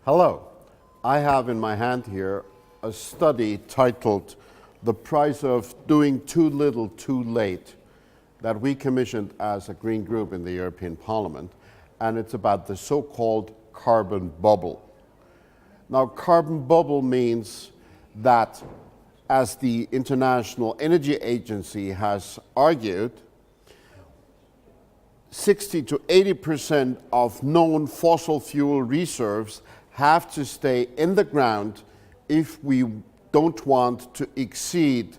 Hello. I have in my hand here a study titled "The Price of Doing Too Little Too Late" that we commissioned as a Green Group in the European Parliament, and it's about the so-called carbon bubble. Now, carbon bubble means that, as the International Energy Agency has argued, 60 to 80% of known fossil fuel reserves have to stay in the ground if we don't want to exceed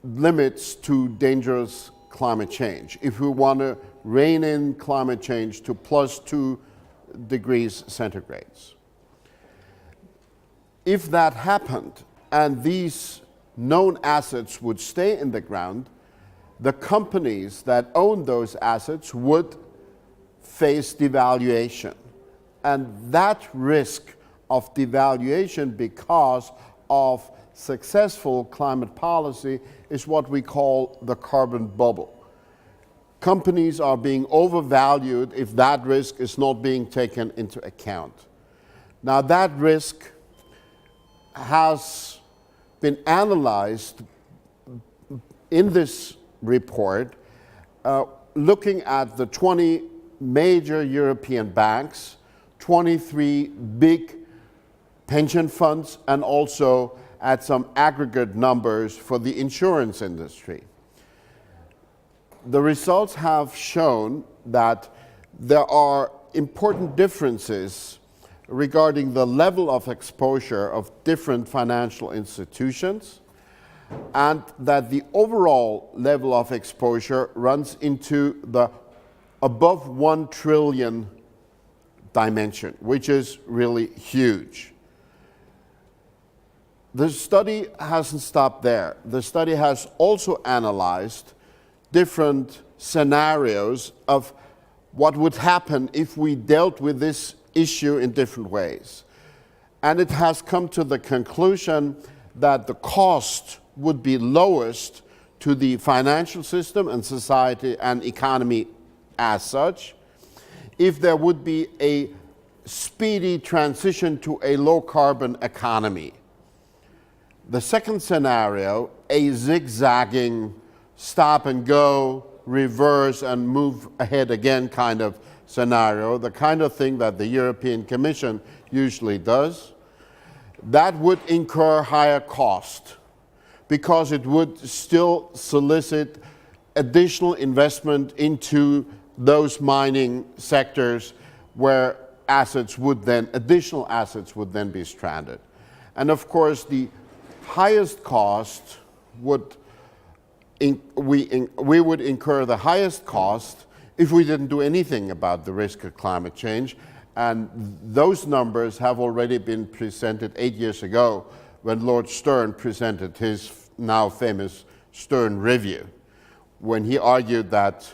limits to dangerous climate change, if we want to rein in climate change to +2 degrees centigrade. If that happened and these known assets would stay in the ground, the companies that own those assets would face devaluation. And that risk of devaluation because of successful climate policy is what we call the carbon bubble. Companies are being overvalued if that risk is not being taken into account. Now, that risk has been analyzed in this report, looking at the 20 major European banks, 23 big pension funds, and also at some aggregate numbers for the insurance industry. The results have shown that there are important differences regarding the level of exposure of different financial institutions, and that the overall level of exposure runs into the above 1 trillion dimension, which is really huge. The study hasn't stopped there. The study has also analyzed different scenarios of what would happen if we dealt with this issue in different ways. And it has come to the conclusion that the cost would be lowest to the financial system and society and economy as such if there would be a speedy transition to a low-carbon economy. The second scenario, a zigzagging stop and go, reverse and move ahead again kind of scenario, the kind of thing that the European Commission usually does, that would incur higher cost because it would still solicit additional investment into those mining sectors where additional assets would then be stranded. And of course, the highest cost we would incur the highest cost if we didn't do anything about the risk of climate change. And those numbers have already been presented 8 years ago when Lord Stern presented his now famous Stern Review, when he argued that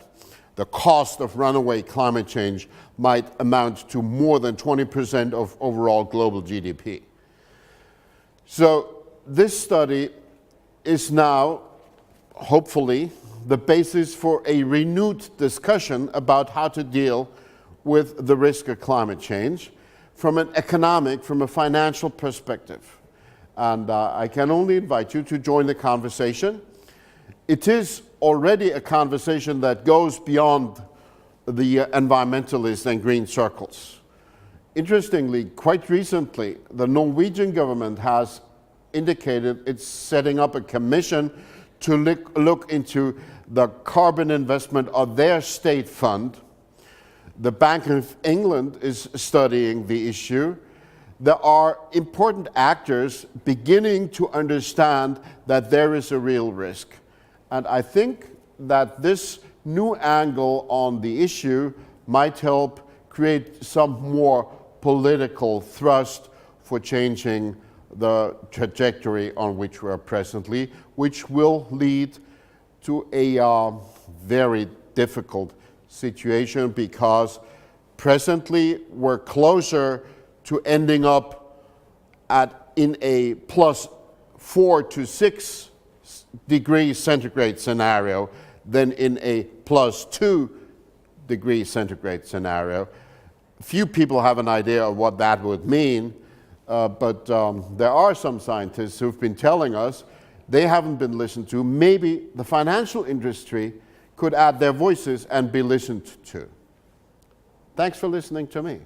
the cost of runaway climate change might amount to more than 20% of overall global GDP. So this study is now, hopefully, the basis for a renewed discussion about how to deal with the risk of climate change from an economic, from a financial perspective. And I can only invite you to join the conversation. It is already a conversation that goes beyond the environmentalist and green circles. Interestingly, quite recently, the Norwegian government has indicated it's setting up a commission to look into the carbon investment of their state fund. The Bank of England is studying the issue. There are important actors beginning to understand that there is a real risk. And I think that this new angle on the issue might help create some more political thrust for changing the trajectory on which we are presently, which will lead to a very difficult situation because presently we're closer to ending up in a +4 to 6 degrees centigrade than in a +2 degrees centigrade scenario. Few people have an idea of what that would mean, but there are some scientists who've been telling us they haven't been listened to. Maybe the financial industry could add their voices and be listened to. Thanks for listening to me.